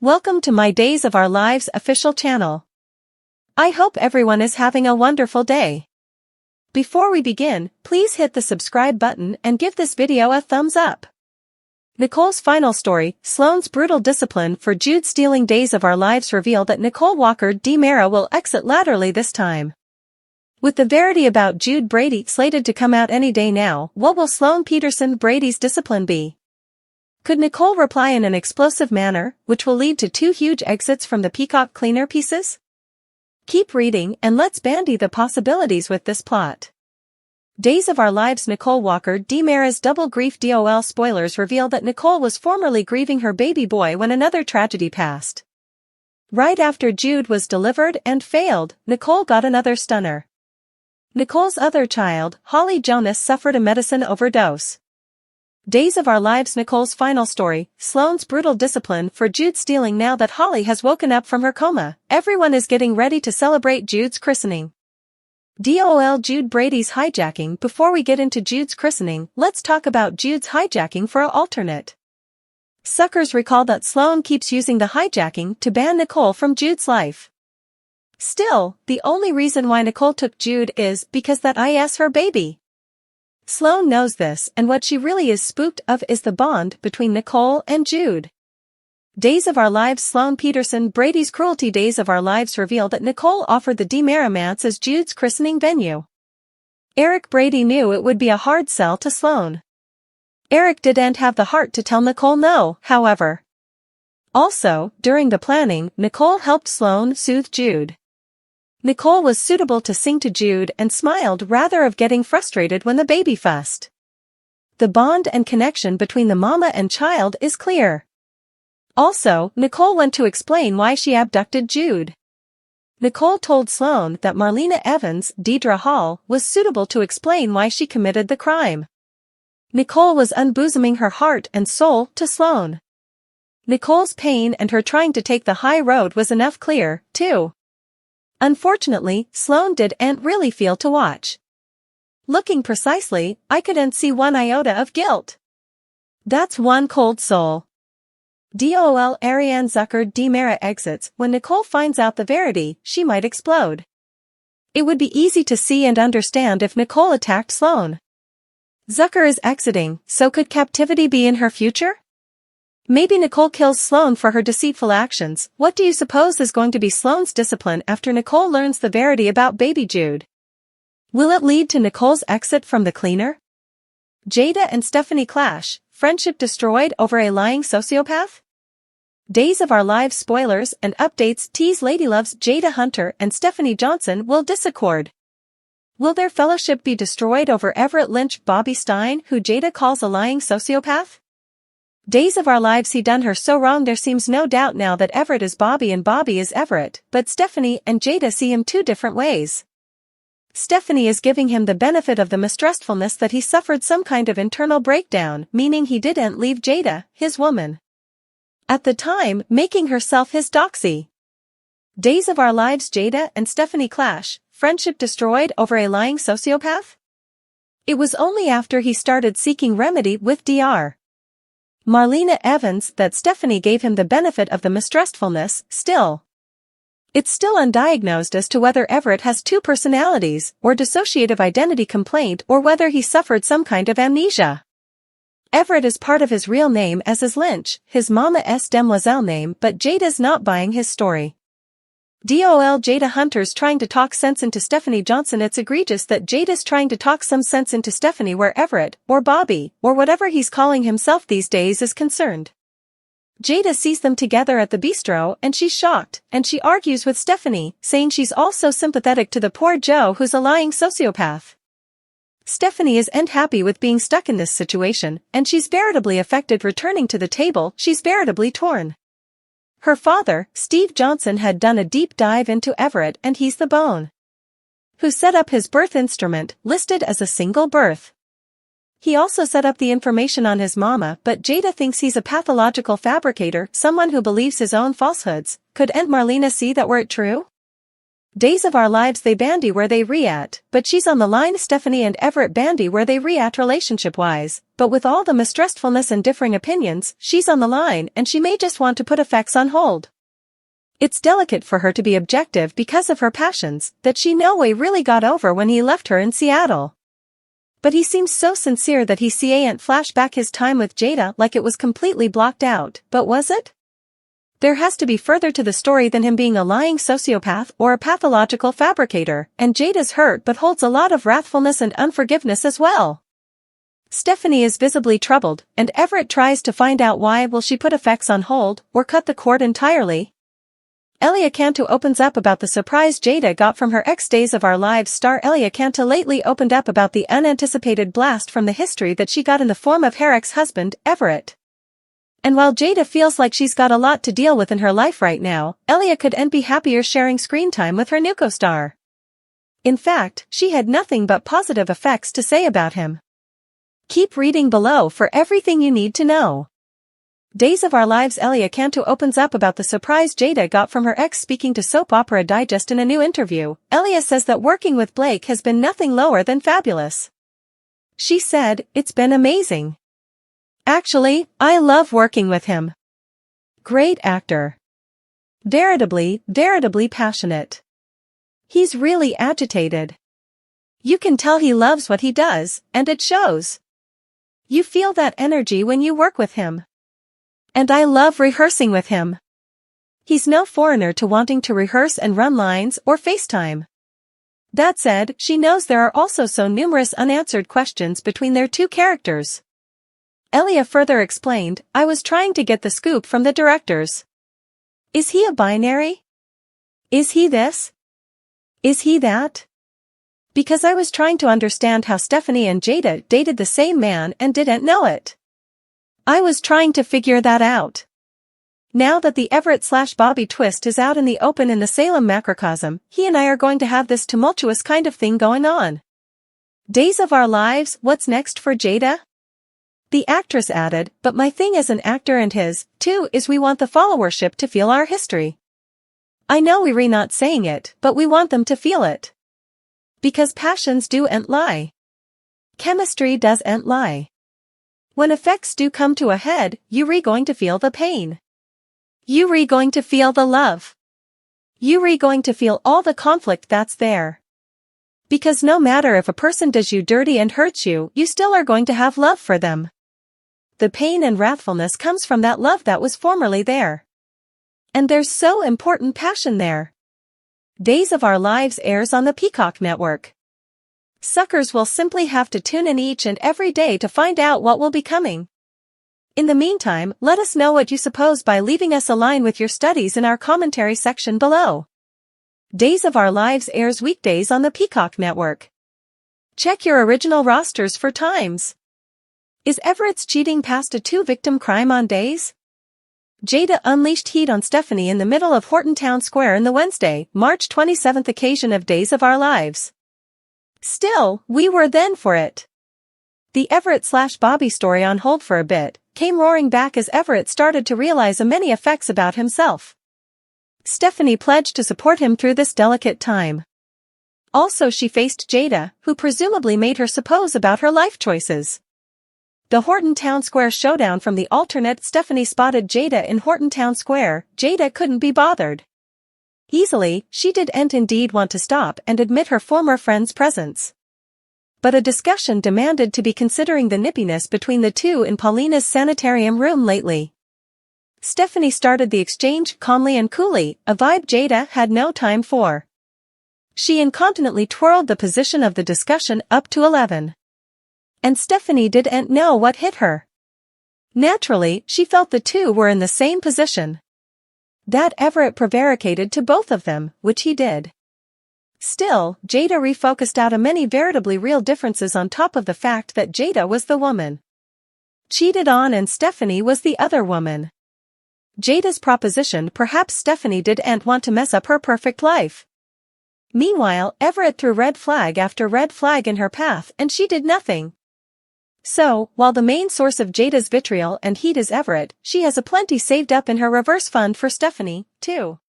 Welcome to my Days of Our Lives official channel. I hope everyone is having a wonderful day. Before we begin, please hit the subscribe button and give this video a thumbs up. Nicole's final story, Sloan's brutal discipline for Jude stealing Days of Our Lives reveal that Nicole Walker DiMera will exit laterally this time. With the verity about Jude Brady slated to come out any day now, what will Sloan Peterson Brady's discipline be? Could Nicole reply in an explosive manner, which will lead to 2 huge exits from the Peacock Cleaner pieces? Keep reading and let's bandy the possibilities with this plot. Days of Our Lives Nicole Walker DiMera's double grief DOL spoilers reveal that Nicole was formerly grieving her baby boy when another tragedy passed. Right after Jude was delivered and failed, Nicole got another stunner. Nicole's other child, Holly Jonas, suffered a medicine overdose. Days of Our Lives Nicole's final story, Sloan's brutal discipline for Jude stealing. Now that Holly has woken up from her coma, everyone is getting ready to celebrate Jude's christening. DOL Jude Brady's hijacking. Before we get into Jude's christening, let's talk about Jude's hijacking for an alternate. Suckers recall that Sloan keeps using the hijacking to ban Nicole from Jude's life. Still, the only reason why Nicole took Jude is because that is her baby. Sloan knows this, and what she really is spooked of is the bond between Nicole and Jude. Days of Our Lives Sloan Peterson Brady's cruelty. Days of Our Lives reveal that Nicole offered the DiMera Manse as Jude's christening venue. Eric Brady knew it would be a hard sell to Sloan. Eric didn't have the heart to tell Nicole no, however. Also, during the planning, Nicole helped Sloan soothe Jude. Nicole was suitable to sing to Jude and smiled rather of getting frustrated when the baby fussed. The bond and connection between the mama and child is clear. Also, Nicole went to explain why she abducted Jude. Nicole told Sloan that Marlena Evans, Deidre Hall, was suitable to explain why she committed the crime. Nicole was unbosoming her heart and soul to Sloan. Nicole's pain and her trying to take the high road was enough clear, too. Unfortunately, Sloan didn't really feel to watch. Looking precisely, I couldn't see one iota of guilt. That's one cold soul. DOL Ariane Zucker DiMera exits. When Nicole finds out the verity, she might explode. It would be easy to see and understand if Nicole attacked Sloan. Zucker is exiting, so could captivity be in her future? Maybe Nicole kills Sloan for her deceitful actions. What do you suppose is going to be Sloan's discipline after Nicole learns the verity about baby Jude? Will it lead to Nicole's exit from the cleaner? Jada and Stephanie clash, friendship destroyed over a lying sociopath? Days of Our Lives spoilers and updates tease Lady Love's Jada Hunter and Stephanie Johnson will disaccord. Will their fellowship be destroyed over Everett Lynch Bobby Stein, who Jada calls a lying sociopath? Days of Our Lives he done her so wrong. There seems no doubt now that Everett is Bobby and Bobby is Everett, but Stephanie and Jada see him 2 different ways. Stephanie is giving him the benefit of the mistrustfulness that he suffered some kind of internal breakdown, meaning he didn't leave Jada, his woman, at the time, making herself his doxy. Days of Our Lives Jada and Stephanie clash, friendship destroyed over a lying sociopath? It was only after he started seeking remedy with Dr. Marlena Evans that Stephanie gave him the benefit of the mistrustfulness. Still, it's still undiagnosed as to whether Everett has 2 personalities, or dissociative identity complaint, or whether he suffered some kind of amnesia. Everett is part of his real name as is Lynch, his mama's demoiselle name, but Jada's not buying his story. DOL Jada Hunter's trying to talk sense into Stephanie Johnson. It's egregious that Jada's trying to talk some sense into Stephanie where Everett, or Bobby, or whatever he's calling himself these days is concerned. Jada sees them together at the bistro and she's shocked, and she argues with Stephanie, saying she's also sympathetic to the poor Joe who's a lying sociopath. Stephanie isn't happy with being stuck in this situation, and she's veritably affected. Returning to the table, she's veritably torn. Her father, Steve Johnson, had done a deep dive into Everett, and he's the bone who set up his birth instrument, listed as a single birth. He also set up the information on his mama, but Jada thinks he's a pathological fabricator, someone who believes his own falsehoods. Couldn't Marlena see that were it true? Days of our lives they bandy where they re-at, but she's on the line. Stephanie and Everett bandy where they re-at relationship-wise, but with all the mistrustfulness and differing opinions, she's on the line and she may just want to put effects on hold. It's delicate for her to be objective because of her passions that she no way really got over when he left her in Seattle. But he seems so sincere that he can't flash back his time with Jada like it was completely blocked out, but was it? There has to be further to the story than him being a lying sociopath or a pathological fabricator, and Jada's hurt but holds a lot of wrathfulness and unforgiveness as well. Stephanie is visibly troubled, and Everett tries to find out why. Will she put effects on hold, or cut the cord entirely? Elia Cantu opens up about the surprise Jada got from her ex. Days of Our Lives star Elia Cantu lately opened up about the unanticipated blast from the history that she got in the form of her ex-husband, Everett. And while Jada feels like she's got a lot to deal with in her life right now, Elia couldn't be happier sharing screen time with her new co-star. In fact, she had nothing but positive effects to say about him. Keep reading below for everything you need to know. Days of Our Lives Elia Cantu opens up about the surprise Jada got from her ex. Speaking to Soap Opera Digest in a new interview, Elia says that working with Blake has been nothing lower than fabulous. She said, "It's been amazing. Actually, I love working with him. Great actor. Veritably passionate. He's really agitated. You can tell he loves what he does, and it shows. You feel that energy when you work with him. And I love rehearsing with him. He's no foreigner to wanting to rehearse and run lines or FaceTime." That said, she knows there are also so numerous unanswered questions between their two characters. Elia further explained, "I was trying to get the scoop from the directors. Is he a binary? Is he this? Is he that? Because I was trying to understand how Stephanie and Jada dated the same man and didn't know it. I was trying to figure that out. Now that the Everett/Bobby twist is out in the open in the Salem macrocosm, he and I are going to have this tumultuous kind of thing going on. Days of Our Lives, what's next for Jada?" The actress added, "But my thing as an actor and his, too, is we want the followership to feel our history. I know we're not saying it, but we want them to feel it. Because passions doesn't lie. Chemistry doesn't lie. When effects do come to a head, you're going to feel the pain. You're going to feel the love. You're going to feel all the conflict that's there. Because no matter if a person does you dirty and hurts you, you still are going to have love for them. The pain and wrathfulness comes from that love that was formerly there. And there's so important passion there." Days of Our Lives airs on the Peacock network. Suckers will simply have to tune in each and every day to find out what will be coming. In the meantime, let us know what you suppose by leaving us a line with your studies in our commentary section below. Days of Our Lives airs weekdays on the Peacock network. Check your original rosters for times. Is Everett's cheating past a two-victim crime on Days? Jada unleashed heat on Stephanie in the middle of Horton Town Square in the Wednesday, March 27th occasion of Days of Our Lives. Still, we were then for it. The Everett/Bobby story on hold for a bit, came roaring back as Everett started to realize many effects about himself. Stephanie pledged to support him through this delicate time. Also she faced Jada, who presumably made her suppose about her life choices. The Horton Town Square showdown from the alternate. Stephanie spotted Jada in Horton Town Square. Jada couldn't be bothered. Easily, she didn't indeed want to stop and admit her former friend's presence. But a discussion demanded to be considering the nippiness between the two in Paulina's sanitarium room lately. Stephanie started the exchange calmly and coolly, a vibe Jada had no time for. She incontinently twirled the position of the discussion up to 11. And Stephanie didn't know what hit her. Naturally, she felt the two were in the same position. That Everett prevaricated to both of them, which he did. Still, Jada refocused out many veritably real differences on top of the fact that Jada was the woman cheated on and Stephanie was the other woman. Jada's proposition perhaps Stephanie didn't want to mess up her perfect life. Meanwhile, Everett threw red flag after red flag in her path and she did nothing. So, while the main source of Jada's vitriol and heat is Everett, she has plenty saved up in her reverse fund for Stephanie, too.